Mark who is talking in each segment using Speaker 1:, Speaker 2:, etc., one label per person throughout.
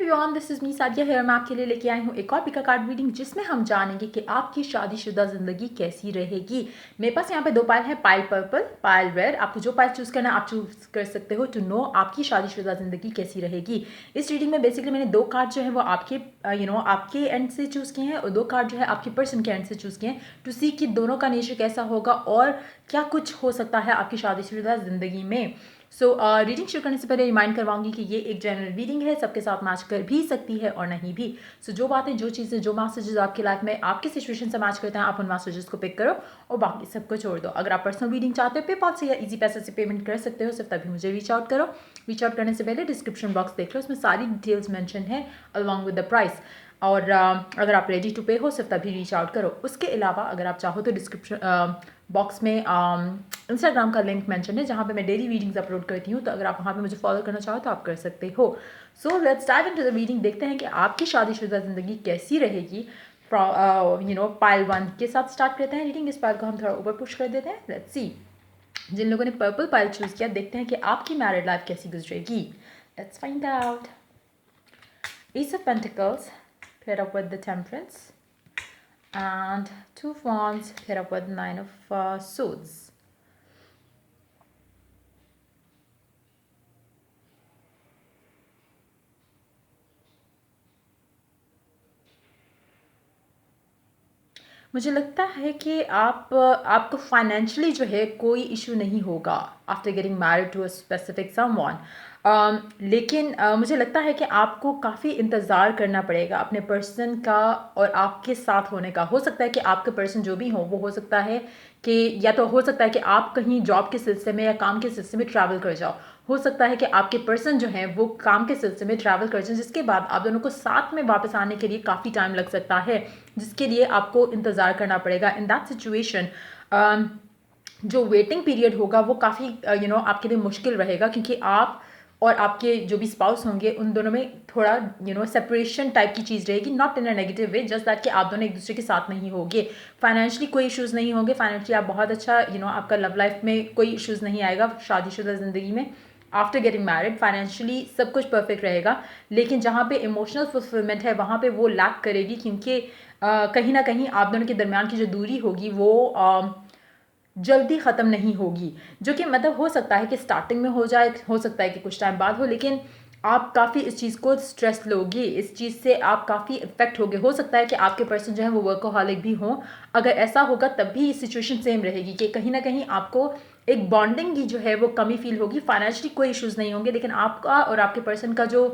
Speaker 1: Everyone, this is me Sadia here. मैं आपके लिए लेके आई हूँ एक और पिका कार्ड रीडिंग जिसमें हम जानेंगे कि आपकी शादीशुदा ज़िंदगी कैसी रहेगी। मेरे पास यहाँ पे दो पायल है, पायल पर्पल, पायल रेड। आपको जो पायल चूज़ करना है आप चूज़ कर सकते हो टू नो आपकी शादीशुदा ज़िंदगी कैसी रहेगी। इस रीडिंग में बेसिकली मैंने दो कार्ड जो है वो आपके आपके एंड से चूज़ किए हैं और दो कार्ड जो है आपके पर्सन के एंड से चूज़ किए हैं टू सी कि दोनों का नेचर कैसा होगा और क्या कुछ हो सकता है आपकी शादीशुदा ज़िंदगी में। रीडिंग शुरू करने से पहले रिमाइंड करवाऊंगी कि ये एक जनरल रीडिंग है, सबके साथ मैच कर भी सकती है और नहीं भी। जो बातें, जो चीज़ें, जो मैसेजेस आपकी लाइफ में आपकी सिचुएशन से मैच करते हैं, आप उन मैसेजेस को पिक करो और बाकी सबको छोड़ दो। अगर आप पर्सनल रीडिंग चाहते हो पेपाल से या इजी पैसे से पेमेंट कर सकते हो, सिर्फ तभी मुझे रीच आउट करो। रीच आउट करने से पहले डिस्क्रिप्शन बॉक्स देख लो, उसमें सारी डिटेल्स मैंशन है अलॉन्ग विद द प्राइस। और अगर आप रेडी टू पे हो सिर्फ तभी रीच आउट करो। उसके अलावा अगर आप चाहो तो डिस्क्रिप्शन बॉक्स में इंस्टाग्राम का लिंक मेंशन है जहाँ पे मैं डेली रीडिंग्स अपलोड करती हूँ, तो अगर आप वहाँ पे मुझे फॉलो करना चाहो तो आप कर सकते हो। So let's dive into the reading. देखते हैं कि आपकी शादीशुदा ज़िंदगी कैसी रहेगी। पाइल 1 के साथ स्टार्ट करते हैं रीडिंग। इस पाइल को हम थोड़ा ऊपर पुश कर देते हैं। लेट्स सी, जिन लोगों ने पर्पल पाइल चूज़ किया, देखते हैं कि आपकी मैरिड लाइफ कैसी गुजरेगी। Let's find out. Ace of Pentacles paired up with the Temperance and Two of Wands paired up with Nine of Swords. मुझे लगता है कि आपको फाइनेंशियली जो है कोई इशू नहीं होगा after getting married to a specific someone. लेकिन मुझे लगता है कि आपको काफ़ी इंतज़ार करना पड़ेगा अपने पर्सन का और आपके साथ होने का। हो सकता है कि आपके पर्सन जो भी हो वो हो सकता है कि या तो हो सकता है कि आप कहीं जॉब के सिलसिले में या काम के सिलसिले में ट्रैवल कर जाओ। हो सकता है कि आपके पर्सन जो हैं वो काम के सिलसिले में ट्रैवल कर जाएं, जिसके बाद आप दोनों को साथ में वापस आने के लिए काफ़ी टाइम लग सकता है, जिसके लिए आपको इंतज़ार करना पड़ेगा। इन दैट सिचुएशन जो वेटिंग पीरियड होगा वो काफ़ी आपके लिए मुश्किल रहेगा, क्योंकि आप और आपके जो भी स्पाउस होंगे उन दोनों में थोड़ा सेपरेशन टाइप की चीज़ रहेगी, not in a negative way, just that कि आप दोनों एक दूसरे के साथ नहीं होंगे। फाइनेंशियली कोई इश्यूज़ नहीं होंगे, फाइनेंशियली आप बहुत अच्छा आपका लव लाइफ में कोई इश्यूज़ नहीं आएगा शादीशुदा ज़िंदगी में। आफ्टर गेटिंग मैरिड फाइनेंशियली सब कुछ परफेक्ट रहेगा, लेकिन जहाँ पे इमोशनल फुलफिलमेंट है वहाँ पे वो लैक करेगी, क्योंकि कहीं ना कहीं आप दोनों के दरमियान की जो दूरी होगी वो जल्दी ख़त्म नहीं होगी। जो कि मतलब हो सकता है कि स्टार्टिंग में हो जाए, हो सकता है कि कुछ टाइम बाद हो, लेकिन आप काफ़ी इस चीज़ को स्ट्रेस लोगे, इस चीज़ से आप काफ़ी इफेक्ट होगे। हो सकता है कि आपके पर्सन जो है वो वर्कोहॉलिक भी हों। अगर ऐसा होगा तब भी सिचुएशन सेम रहेगी कि कहीं ना कहीं आपको एक बॉन्डिंग की जो है वो कमी फील होगी। फाइनेंशियली कोई इश्यूज़ नहीं होंगे, लेकिन आपका और आपके पर्सन का जो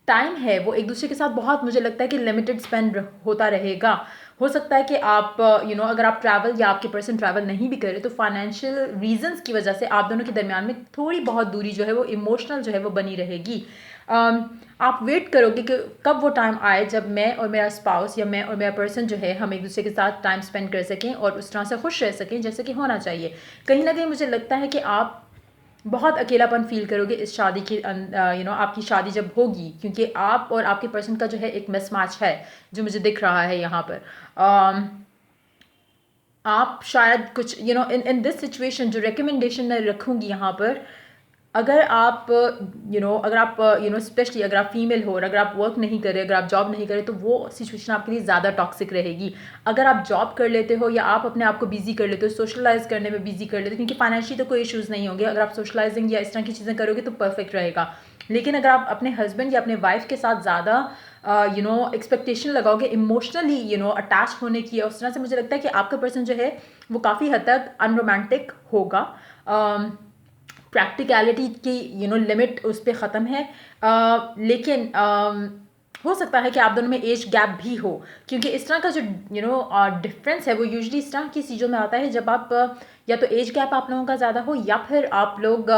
Speaker 1: टाइम है वो एक दूसरे के साथ बहुत, मुझे लगता है कि लिमिटेड स्पेंड होता रहेगा। हो सकता है कि आप अगर आप ट्रैवल या आपके पर्सन ट्रैवल नहीं भी करें तो फाइनेंशियल रीजंस की वजह से आप दोनों के दरमियान में थोड़ी बहुत दूरी जो है वो इमोशनल जो है वो बनी रहेगी। आप वेट करोगे कि कब वो टाइम आए जब मैं और मेरा स्पाउस या मैं और मेरा पर्सन जो है हम एक दूसरे के साथ टाइम स्पेंड कर सकें और उस तरह से खुश रह सकें जैसे कि होना चाहिए। कहीं ना कहीं मुझे लगता है कि आप बहुत अकेलापन फील करोगे इस शादी की आपकी शादी जब होगी, क्योंकि आप और आपके पर्सन का जो है एक मिसमैच है जो मुझे दिख रहा है यहाँ पर। आप शायद कुछ इन दिस सिचुएशन जो रिकमेंडेशन मैं रखूँगी यहाँ पर, अगर आप अगर आप स्पेशली अगर आप फीमेल हो और अगर आप वर्क नहीं करें, अगर आप जॉब नहीं करें, तो वो सिचुएशन आपके लिए ज़्यादा टॉक्सिक रहेगी। अगर आप जॉब कर लेते हो या आप अपने आप को बिजी कर लेते हो, सोशलाइज करने में बिजी कर लेते हो, क्योंकि फाइनेंशियली तो कोई इश्यूज़ नहीं होंगे, अगर आप सोशलाइजिंग या इस तरह की चीज़ें करोगे तो परफेक्ट रहेगा। लेकिन अगर आप अपने हस्बैंड या अपने वाइफ के साथ ज़्यादा एक्सपेक्टेशन लगाओगे इमोशनली अटैच होने की, उस तरह से मुझे लगता है कि आपका पर्सन जो है वो काफ़ी हद तक अनरोमांटिक होगा। प्रैक्टिकलिटी की लिमिट उस पर ख़त्म है। लेकिन हो सकता है कि आप दोनों में एज गैप भी हो, क्योंकि इस तरह का जो डिफरेंस है वो यूजुअली इस तरह की चीज़ों में आता है जब आप या तो एज गैप आप लोगों का ज़्यादा हो या फिर आप लोग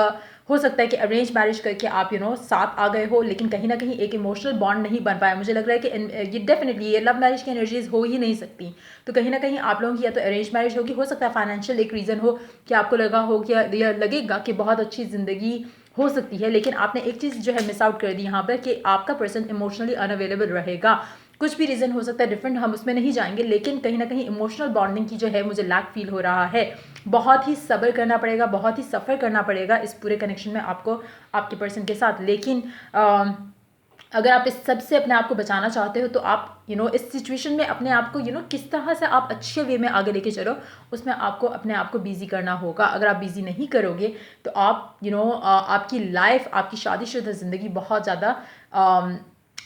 Speaker 1: हो सकता है कि अरेंज मैरिज करके आप साथ आ गए हो, लेकिन कहीं ना कहीं एक इमोशनल बॉन्ड नहीं बन पाया। मुझे लग रहा है कि ये डेफिनेटली ये लव मैरिज की एनर्जीज हो ही नहीं सकती, तो कहीं ना कहीं आप लोगों की या तो अरेंज मैरिज होगी। हो सकता है फाइनेंशियल एक रीज़न हो कि आपको लगा हो कि या लगेगा कि बहुत अच्छी ज़िंदगी हो सकती है, लेकिन आपने एक चीज़ जो है मिस आउट कर दी यहाँ पर कि आपका पर्सन इमोशनली अनअवेलेबल रहेगा। कुछ भी रीज़न हो सकता है डिफरेंट, हम उसमें नहीं जाएंगे, लेकिन कहीं ना कहीं इमोशनल बॉन्डिंग की जो है मुझे लैक फील हो रहा है। बहुत ही सब्र करना पड़ेगा, बहुत ही सफ़र करना पड़ेगा इस पूरे कनेक्शन में आपको आपके पर्सन के साथ। लेकिन अगर आप इस सब से अपने आप को बचाना चाहते हो तो आप इस सिचुएशन में अपने आप को किस तरह से आप अच्छे वे में आगे लेके चलो, उसमें आपको अपने आप को बिज़ी करना होगा। अगर आप बिज़ी नहीं करोगे तो आप आपकी लाइफ, आपकी शादीशुदा ज़िंदगी बहुत ज़्यादा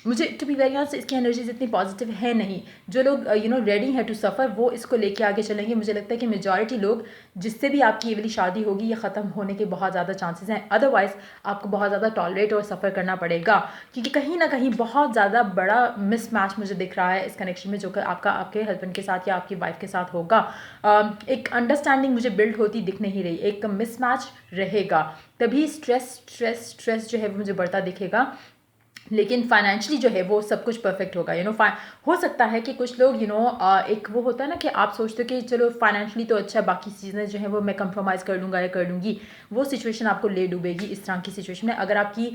Speaker 1: मुझे टू बी वेरी ऑनेस्ट इसकी एनर्जीज इतनी पॉजिटिव है नहीं। जो लोग रेडी है टू सफ़र वो इसको लेके आगे चलेंगे। मुझे लगता है कि मेजॉरिटी लोग जिससे भी आपकी ये वाली शादी होगी ये ख़त्म होने के बहुत ज़्यादा चांसेस हैं। अदरवाइज़ आपको बहुत ज़्यादा टॉलरेट और सफ़र करना पड़ेगा, क्योंकि कहीं ना कहीं बहुत ज़्यादा बड़ा मिसमैच मुझे दिख रहा है इस कनेक्शन में, जो कि आपका आपके हस्बैंड के साथ या आपकी वाइफ के साथ होगा। एक अंडरस्टैंडिंग मुझे बिल्ड होती दिख नहीं रही, एक मिसमैच रहेगा, तभी स्ट्रेस स्ट्रेस स्ट्रेस जो है वो मुझे बढ़ता दिखेगा। लेकिन फाइनेंशियली जो है वो सब कुछ परफेक्ट होगा। हो सकता है कि कुछ लोग एक वो होता है ना कि आप सोचते हो कि चलो फाइनेंशियली तो अच्छा है, बाकी चीज़ें जो है वो मैं कंप्रोमाइज़ कर लूँगा या कर लूँगी, वो सिचुएशन आपको ले डूबेगी इस तरह की सिचुएशन में। अगर आपकी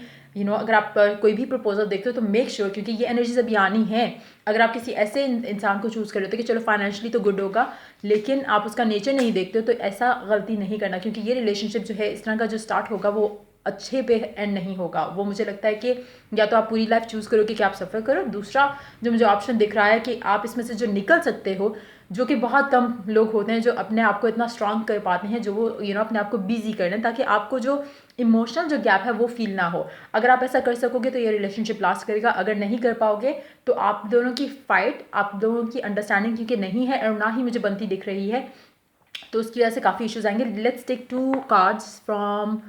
Speaker 1: अगर आप कोई भी प्रपोजल देखते हो तो मेक श्योर क्योंकि ये एनर्जीज अभी आनी है, अगर आप किसी ऐसे इंसान को चूज़ कर लेते हो कि चलो फाइनेंशियली तो गुड होगा लेकिन आप उसका नेचर नहीं देखते हो, तो ऐसा गलती नहीं करना, क्योंकि ये रिलेशनशिप जो है इस तरह का जो स्टार्ट होगा वो अच्छे पे एंड नहीं होगा। वो मुझे लगता है कि या तो आप पूरी लाइफ चूज़ करोगे कि आप सफ़र करो, दूसरा जो मुझे ऑप्शन दिख रहा है कि आप इसमें से जो निकल सकते हो, जो कि बहुत कम लोग होते हैं जो अपने आप को इतना स्ट्रांग कर पाते हैं, जो वो अपने आप को बिजी कर लें ताकि आपको जो इमोशनल जो गैप है वो फील ना हो। अगर आप ऐसा कर सकोगे तो ये रिलेशनशिप लास्ट करेगा, अगर नहीं कर पाओगे तो आप दोनों की फाइट, आप दोनों की अंडरस्टैंडिंग क्योंकि नहीं है और ना ही मुझे बनती दिख रही है, तो उसकी वजह से काफ़ी इश्यूज आएंगे। Let's take 2 cards from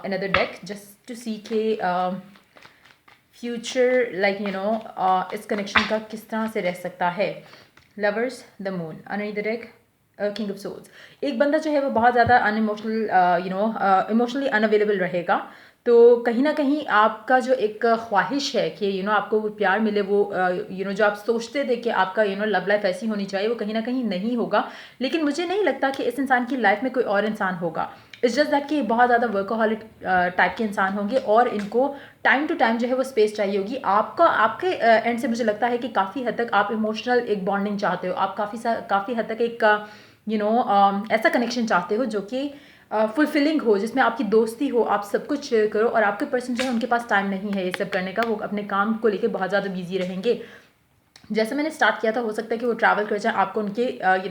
Speaker 1: another deck just to see के फ्यूचर लाइक इस कनेक्शन का किस तरह से रह सकता है। Lovers, the moon, another deck king of souls. एक बंदा जो है वो बहुत ज़्यादा अनइमोशनल इमोशनली अनअवेलेबल रहेगा, तो कहीं ना कहीं आपका जो एक ख्वाहिश है कि आपको वो प्यार मिले, वो जो आप सोचते थे कि आपका लव लाइफ ऐसी होनी चाहिए, वो कहीं ना कहीं नहीं होगा। लेकिन मुझे नहीं लगता कि इस इंसान की लाइफ में कोई और इंसान होगा। इट्स जस्ट दैट कि बहुत ज़्यादा वर्कोहॉलिक टाइप के इंसान होंगे और इनको टाइम टू टाइम जो है वो स्पेस चाहिए होगी। आपका आपके एंड से मुझे लगता है कि काफ़ी हद तक आप इमोशनल एक बॉन्डिंग चाहते हो, आप काफ़ी हद तक एक ऐसा कनेक्शन चाहते हो जो कि फुलफिलिंग हो, जिसमें आपकी दोस्ती हो, आप सब कुछ शेयर करो, और आपके पर्सन जो है उनके पास टाइम नहीं है ये सब करने का, वो अपने काम को लेकर बहुत ज़्यादा बिजी रहेंगे। जैसे मैंने स्टार्ट किया था, हो सकता है कि वो ट्रैवल कर जाए, आपको उनके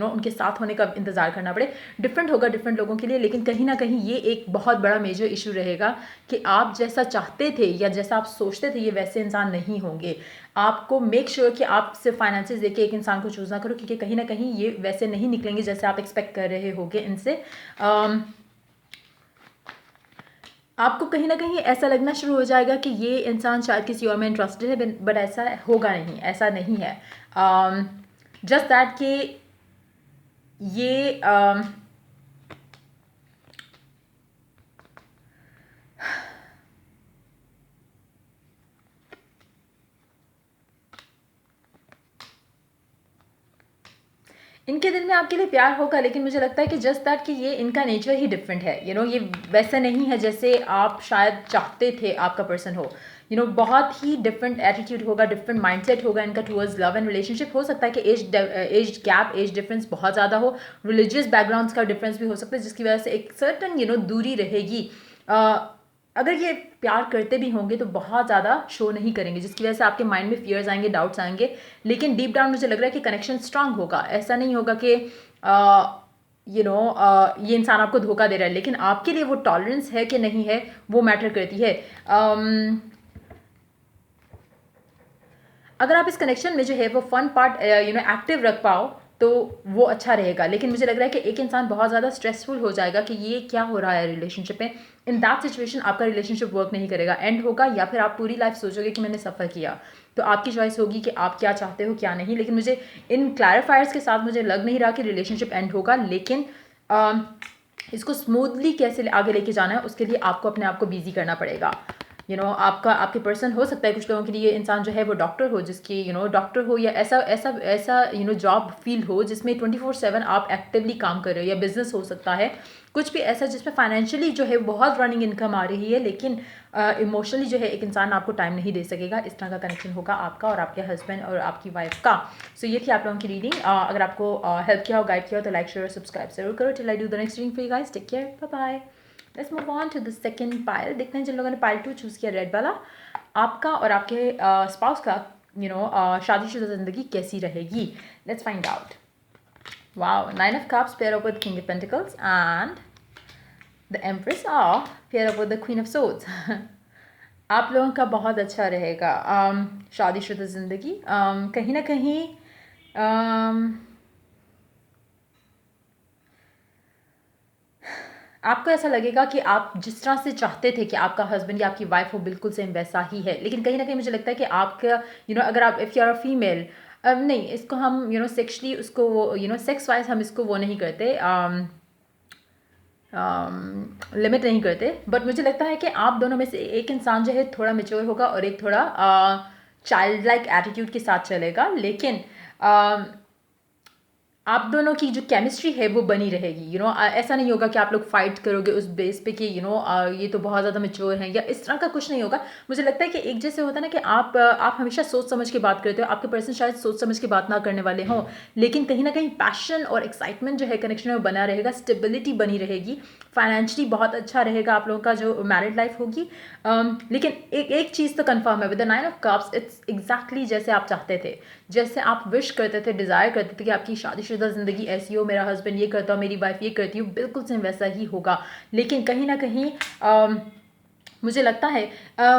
Speaker 1: उनके साथ होने का इंतज़ार करना पड़े। डिफरेंट होगा डिफरेंट लोगों के लिए, लेकिन कहीं ना कहीं ये एक बहुत बड़ा मेजर इशू रहेगा कि आप जैसा चाहते थे या जैसा आप सोचते थे ये वैसे इंसान नहीं होंगे। आपको मेक श्योर कि आप सिर्फ फाइनेंसेस देके एक इंसान को चूज़ ना करो, क्योंकि कहीं ना कहीं ये वैसे नहीं निकलेंगे जैसे आप एक्सपेक्ट कर रहे होगे इनसे। आपको कहीं ना कहीं ऐसा लगना शुरू हो जाएगा कि ये इंसान शायद किसी और में इंटरेस्टेड है, बट ऐसा होगा नहीं, ऐसा नहीं है। जस्ट दैट कि ये इनके दिल में आपके लिए प्यार होगा, लेकिन मुझे लगता है कि जस्ट दैट कि ये इनका नेचर ही डिफरेंट है। ये वैसा नहीं है जैसे आप शायद चाहते थे आपका पर्सन हो। बहुत ही डिफरेंट एटीट्यूड होगा, डिफरेंट माइंडसेट होगा इनका टुवर्ड्स लव एंड रिलेशनशिप। हो सकता है कि एज गैप, एज डिफरेंस बहुत ज़्यादा हो, रिलीजियस बैकग्राउंड्स का डिफरेंस भी हो सकता है, जिसकी वजह से एक सर्टन दूरी रहेगी। अगर ये प्यार करते भी होंगे तो बहुत ज़्यादा शो नहीं करेंगे, जिसकी वजह से आपके माइंड में फियर्स आएंगे, डाउट्स आएंगे, लेकिन डीप डाउन मुझे लग रहा है कि कनेक्शन स्ट्रांग होगा। ऐसा नहीं होगा कि ये इंसान आपको धोखा दे रहा है, लेकिन आपके लिए वो टॉलरेंस है कि नहीं है वो मैटर करती है। अगर आप इस कनेक्शन में जो है वो फन पार्ट एक्टिव रख पाओ तो वो अच्छा रहेगा। लेकिन मुझे लग रहा है कि एक इंसान बहुत ज़्यादा स्ट्रेसफुल हो जाएगा कि ये क्या हो रहा है रिलेशनशिप में। इन दैट सिचुएशन आपका रिलेशनशिप वर्क नहीं करेगा, एंड होगा, या फिर आप पूरी लाइफ सोचोगे कि मैंने सफ़र किया। तो आपकी चॉइस होगी कि आप क्या चाहते हो क्या नहीं। लेकिन मुझे इन क्लैरिफायर्स के साथ मुझे लग नहीं रहा कि रिलेशनशिप एंड होगा, लेकिन इसको स्मूथली कैसे आगे लेके जाना है उसके लिए आपको अपने आप को बिजी करना पड़ेगा। आपके पर्सन हो सकता है कुछ लोगों के लिए इंसान जो है वो डॉक्टर हो, जिसकी डॉक्टर हो, या ऐसा ऐसा ऐसा जॉब फील्ड हो जिसमें 24/7 आप एक्टिवली काम कर रहे हो, या बिजनेस हो सकता है कुछ भी ऐसा जिसमें फाइनेंशियली जो है बहुत रनिंग इनकम आ रही है, लेकिन इमोशनली जो है एक इंसान आपको टाइम नहीं दे सकेगा। इस तरह का कनेक्शन होगा आपका और आपके हस्बैंड और आपकी वाइफ का। सो ये थी आप लोगों की रीडिंग। अगर आपको हेल्प किया हो, गाइड किया हो, तो लाइक शेयर और सब्सक्राइब जरूर करो। Till I do the next reading for you guys, take care, bye bye. Let's move on to the second pile. देखते हैं जिन लोगों ने पाइल 2 चूज़ किया रेड वाला, आपका और आपके स्पाउस का शादीशुदा ज़िंदगी कैसी रहेगी? Let's find out. Wow, 9 of cups pair up with king of pentacles and the empress of pair up with the queen of swords. आप लोगों का बहुत अच्छा रहेगा शादीशुदा ज़िंदगी। कहीं ना कहीं आपको ऐसा लगेगा कि आप जिस तरह से चाहते थे कि आपका हस्बैंड या आपकी वाइफ हो, बिल्कुल सेम वैसा ही है। लेकिन कहीं ना कहीं मुझे लगता है कि आपका अगर आप if you are a female, नहीं, इसको हम सेक्सुअली उसको सेक्स वाइज हम इसको वो नहीं करते, लिमिट नहीं करते। बट मुझे लगता है कि आप दोनों में से एक इंसान जो है थोड़ा मेच्योर होगा और एक थोड़ा चाइल्ड लाइक एटीट्यूड के साथ चलेगा। लेकिन आप दोनों की जो केमिस्ट्री है वो बनी रहेगी। ऐसा नहीं होगा कि आप लोग फाइट करोगे उस बेस पे कि ये तो बहुत ज़्यादा मैच्योर हैं या इस तरह का कुछ नहीं होगा। मुझे लगता है कि एक जैसे होता है ना कि आप हमेशा सोच समझ के बात करते हो। आपके पर्सन शायद सोच समझ के बात ना करने वाले हों, लेकिन कहीं ना कहीं पैशन और एक्साइटमेंट जो है कनेक्शन में बना रहेगा, स्टेबिलिटी बनी रहेगी, फाइनेंशियली बहुत अच्छा रहेगा आप लोगों का जो मैरिड लाइफ होगी। लेकिन एक चीज़ तो कन्फर्म है, with the 9 of cups it's exactly जैसे आप चाहते थे, जैसे आप विश करते थे, डिज़ायर करते थे कि आपकी शादीशुदा ज़िंदगी ऐसी हो, मेरा हस्बैंड ये करता हो, मेरी वाइफ ये करती हो, बिल्कुल सेम वैसा ही होगा। लेकिन कहीं ना कहीं मुझे लगता है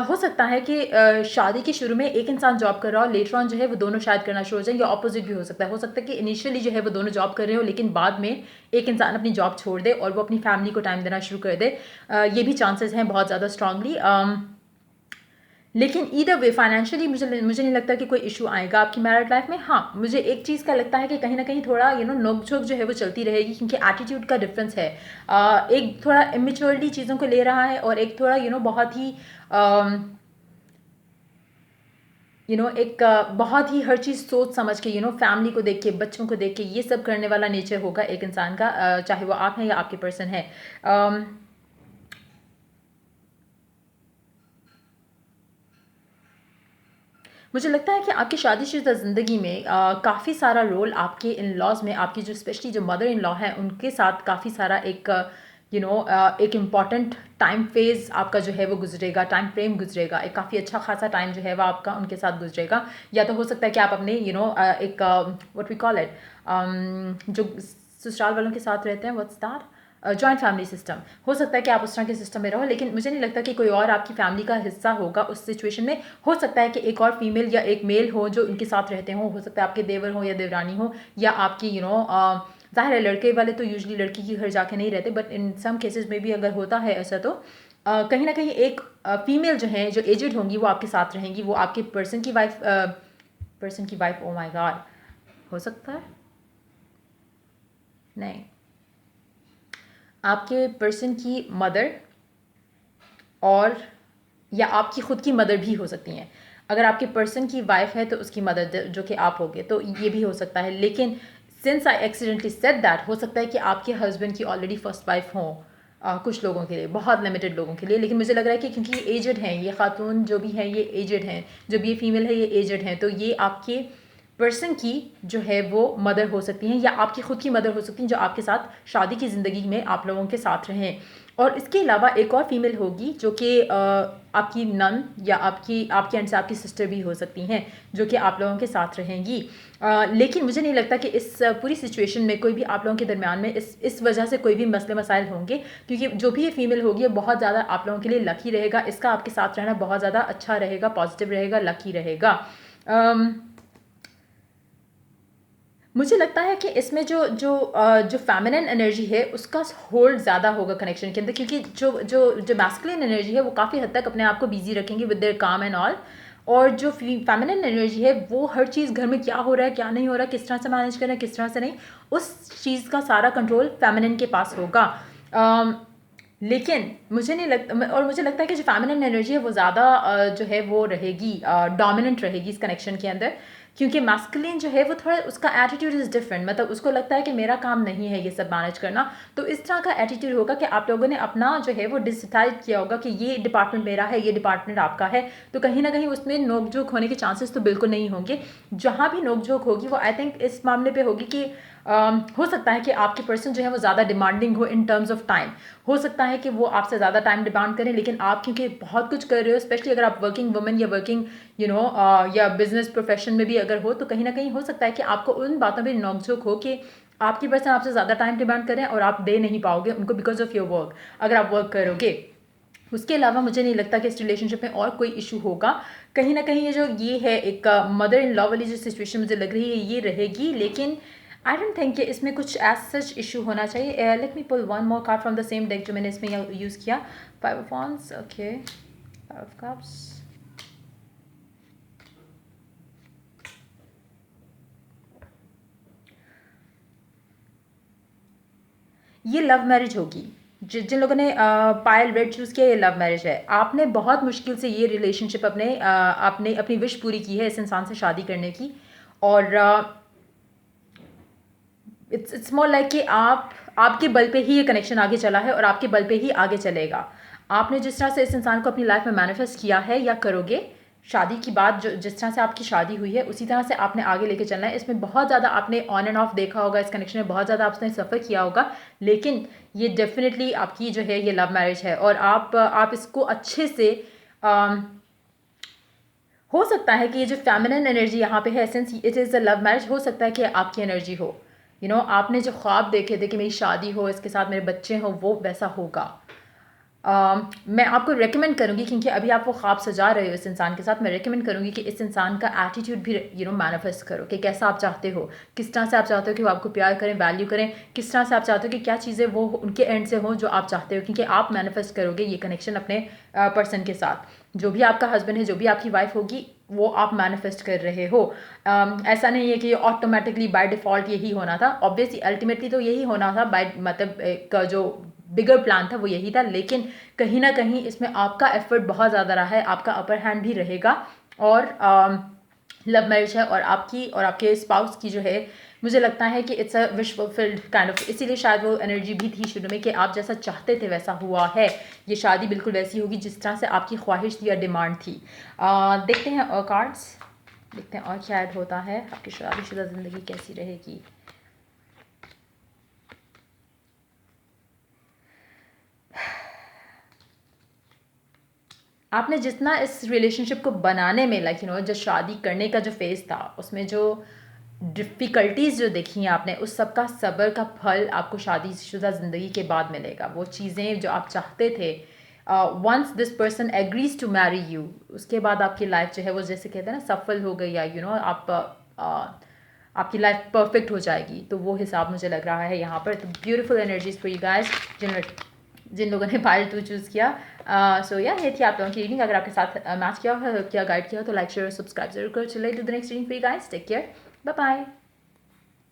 Speaker 1: हो सकता है कि शादी के शुरू में एक इंसान जॉब कर रहा हो, लेटर ऑन जो है वो दोनों शायद करना शुरू हो जाए, या ऑपोजिट भी हो सकता है कि इनिशियली जो है वो दोनों जॉब कर रहे हो, लेकिन बाद में एक इंसान अपनी जॉब छोड़ दे और वो अपनी फैमिली को टाइम देना शुरू कर दे। ये भी चांसेस हैं बहुत ज़्यादा स्ट्रांगली। लेकिन ईदर वे फाइनेंशियली मुझे नहीं लगता कि कोई इशू आएगा आपकी मैरिड लाइफ में। हाँ, मुझे एक चीज़ का लगता है कि कहीं ना कहीं थोड़ा नोक झोंक जो है वो चलती रहेगी, क्योंकि एटीट्यूड का डिफरेंस है। एक थोड़ा इमेच्योरली चीज़ों को ले रहा है और एक थोड़ा बहुत ही एक बहुत ही हर चीज़ सोच समझ के फैमिली को देख के, बच्चों को देख के ये सब करने वाला नेचर होगा एक इंसान का, चाहे वो आप हैं या आपके पर्सन है। मुझे लगता है कि आपकी शादीशुदा ज़िंदगी में काफ़ी सारा रोल आपके इन लॉज में, आपकी जो स्पेशली जो मदर इन लॉ है उनके साथ काफ़ी सारा एक एक इम्पॉर्टेंट टाइम फेज़ आपका जो है वो गुजरेगा, टाइम फ्रेम गुजरेगा, एक काफ़ी अच्छा खासा टाइम जो है वो आपका उनके साथ गुजरेगा। या तो हो सकता है कि आप अपने एक व्हाट वी कॉल इट, जो ससुराल वालों के साथ रहते हैं, what's that, joint family system, हो सकता है कि आप उस तरह के सिस्टम में रहो। लेकिन मुझे नहीं लगता कि कोई और आपकी फैमिली का हिस्सा होगा उस सिचुएशन में। हो सकता है कि एक और फीमेल या एक मेल हो जो उनके साथ रहते हो सकता है आपके देवर हो या देवरानी हो, या आपकी ज़ाहिर है लड़के वाले तो यूजली लड़की के घर जाके नहीं रहते, बट इन सम केसेस में भी अगर होता है ऐसा, तो कहीं ना कहीं एक फीमेल जो है जो एजड होंगी वो आपके साथ रहेंगी, वो आपके पर्सन की वाइफ, ओ माय गॉड, हो सकता है नहीं, आपके पर्सन की मदर और या आपकी ख़ुद की मदर भी हो सकती हैं। अगर आपके पर्सन की वाइफ है तो उसकी मदर जो कि आप होगे, तो ये भी हो सकता है। लेकिन since I accidentally said that, हो सकता है कि आपके हस्बैंड की ऑलरेडी फर्स्ट वाइफ हों, कुछ लोगों के लिए, बहुत लिमिटेड लोगों के लिए। लेकिन मुझे लग रहा है कि क्योंकि ये एजड हैं, ये खातून जो भी हैं ये एजड हैं, जो भी ये फीमेल है ये एजड हैं, तो ये आपके पर्सन की जो है वो मदर हो सकती हैं, या आपकी ख़ुद की मदर हो सकती हैं जो आपके साथ शादी की ज़िंदगी में आप लोगों के साथ रहें। और इसके अलावा एक और फीमेल होगी जो कि आपकी नन या आपके एंड से आपकी सिस्टर भी हो सकती हैं, जो कि आप लोगों के साथ रहेंगी। लेकिन मुझे नहीं लगता कि इस पूरी सिचुएशन में कोई भी आप लोगों के दरमियान में इस वजह से कोई भी मसले मसाइल होंगे, क्योंकि जो भी ये फीमेल होगी ये बहुत ज़्यादा आप लोगों के लिए लकी रहेगा। इसका आपके साथ रहना बहुत ज़्यादा अच्छा रहेगा, पॉजिटिव रहेगा, लकी रहेगा। मुझे लगता है कि इसमें जो फेमिनिन एनर्जी है उसका होल्ड ज़्यादा होगा कनेक्शन के अंदर, क्योंकि जो मैस्कुलिन एनर्जी है वो काफ़ी हद तक अपने आप को बिजी रखेंगे विद देयर काम एंड ऑल, और जो फेमिनिन एनर्जी है वो हर चीज़ घर में क्या हो रहा है क्या नहीं हो रहा है, किस तरह से मैनेज करना है किस तरह से नहीं, उस चीज़ का सारा कंट्रोल फेमिनिन के पास होगा। लेकिन मुझे नहीं लगता, और मुझे लगता है कि जो फेमिनिन एनर्जी है वो ज़्यादा जो है वो रहेगी, डोमिनेंट रहेगी इस कनेक्शन के अंदर, क्योंकि मैस्कुलिन जो है वो थोड़ा उसका एटीट्यूड इज़ डिफरेंट, मतलब उसको लगता है कि मेरा काम नहीं है ये सब मैनेज करना। तो इस तरह का एटीट्यूड होगा कि आप लोगों ने अपना जो है वो डिसाइड किया होगा कि ये डिपार्टमेंट मेरा है, ये डिपार्टमेंट आपका है, तो कहीं ना कहीं उसमें नोक झोंक होने के चांसेस तो बिल्कुल नहीं होंगे। जहाँ भी नोक झोंक होगी वो आई थिंक इस मामले पे होगी कि हो सकता है कि आपके पर्सन जो है वो ज़्यादा डिमांडिंग हो इन टर्म्स ऑफ टाइम। हो सकता है कि वो आपसे ज़्यादा टाइम डिमांड करें, लेकिन आप क्योंकि बहुत कुछ कर रहे हो, स्पेशली अगर आप वर्किंग वुमन या वर्किंग या बिजनेस प्रोफेशन में भी अगर हो, तो कहीं ना कहीं हो सकता है कि आपको उन बातों पर नोकझोंक हो कि आपकी पर्सन आपसे ज़्यादा टाइम डिमांड करें और आप दे नहीं पाओगे उनको बिकॉज ऑफ योर वर्क, अगर आप वर्क करोगे। उसके अलावा मुझे नहीं लगता कि इस रिलेशनशिप में और कोई इशू होगा। कहीं ना कहीं ये है एक मदर इन लॉ वाली जो सिचुएशन मुझे लग रही है ये रहेगी, लेकिन आई डोंट थिंक कि इसमें कुछ एज सच इशू होना चाहिए। Let me pull one more card from the same deck जो मैंने इसमें यूज़ किया। 5 of wands, okay, 5 of cups. ये लव मैरिज होगी। जिन लोगों ने पायल रेड चूज़ किया, ये लव मैरिज है। आपने बहुत मुश्किल से ये रिलेशनशिप आपने अपनी विश पूरी की है इस इंसान से शादी करने की, और इट्स मोर लाइक कि आपके बल पे ही ये कनेक्शन आगे चला है और आपके बल पे ही आगे चलेगा। आपने जिस तरह से इस इंसान को अपनी लाइफ में मैनिफेस्ट किया है या करोगे, शादी की बात जो जिस तरह से आपकी शादी हुई है उसी तरह से आपने आगे लेके चलना है। इसमें बहुत ज़्यादा आपने ऑन एंड ऑफ देखा होगा, इस कनेक्शन में बहुत ज़्यादा आपने सफ़र किया होगा, लेकिन ये डेफिनेटली आपकी जो है ये लव मैरिज है। और आप इसको अच्छे से हो सकता है कि ये जो फेमिनिन एनर्जी यहाँ पे है, since it is a love marriage, हो सकता है कि आपकी एनर्जी हो। आपने जो ख्वाब देखे थे कि मेरी शादी हो, इसके साथ मेरे बच्चे हों, वो वैसा होगा। मैं आपको रेकमेंड करूँगी, क्योंकि अभी आप वो ख्वाब सजा रहे हो इस इंसान के साथ, मैं रेकमेंड करूँगी कि इस इंसान का एटीट्यूड भी मैनिफेस्ट करो कि कैसा आप चाहते हो, किस तरह से आप चाहते हो कि वो आपको प्यार करें, वैल्यू करें, किस तरह से आप चाहते हो कि क्या चीज़ें वो उनके एंड से हों जो आप चाहते हो, क्योंकि आप मैनिफेस्ट करोगे ये कनेक्शन अपने पर्सन के साथ। जो भी आपका हस्बैंड है, जो भी आपकी वाइफ होगी, वो आप मैनिफेस्ट कर रहे हो। ऐसा नहीं है कि ऑटोमेटिकली बाय डिफ़ॉल्ट यही होना था। ऑब्वियसली अल्टीमेटली तो यही होना था, बाय मतलब एक जो बिगर प्लान था वो यही था, लेकिन कहीं ना कहीं इसमें आपका एफर्ट बहुत ज़्यादा रहा है, आपका अपर हैंड भी रहेगा। और लव मैरिज है, और आपके स्पाउस की जो है, मुझे लगता है कि it's a wish fulfilled kind of, इसीलिए शायद वो एनर्जी भी थी शुरू में कि आप जैसा चाहते थे वैसा हुआ है। ये शादी बिल्कुल वैसी होगी जिस तरह से आपकी ख्वाहिश थी या डिमांड थी। देखते हैं और कार्ड्स, देखते हैं और क्या ऐड होता है। आपकी शादीशुदा ज़िंदगी कैसी रहेगी। आपने जितना इस रिलेशनशिप को बनाने में जो शादी करने का जो फेज़ था, उसमें जो डिफ़िकल्टीज़ जो देखी हैं आपने, उस सब का सब्र का फल आपको शादीशुदा ज़िंदगी के बाद मिलेगा। वो चीज़ें जो आप चाहते थे, once this person agrees to marry you, उसके बाद आपकी लाइफ जो है वो जैसे कहते हैं ना सफल हो गई, या आपकी लाइफ परफेक्ट हो जाएगी। तो वो हिसाब मुझे लग रहा है यहाँ पर। तो beautiful energies for you guys जिन लोगों ने पायल 2 चूज़ किया। सो या ये थी आप लोगों की रीडिंग। अगर आपके साथ मैच किया हो, क्या गाइड किया हो, तो लाइक शेयर सब्सक्राइब जरूर करो। चलिए to the next reading for you guys. Take care, bye bye.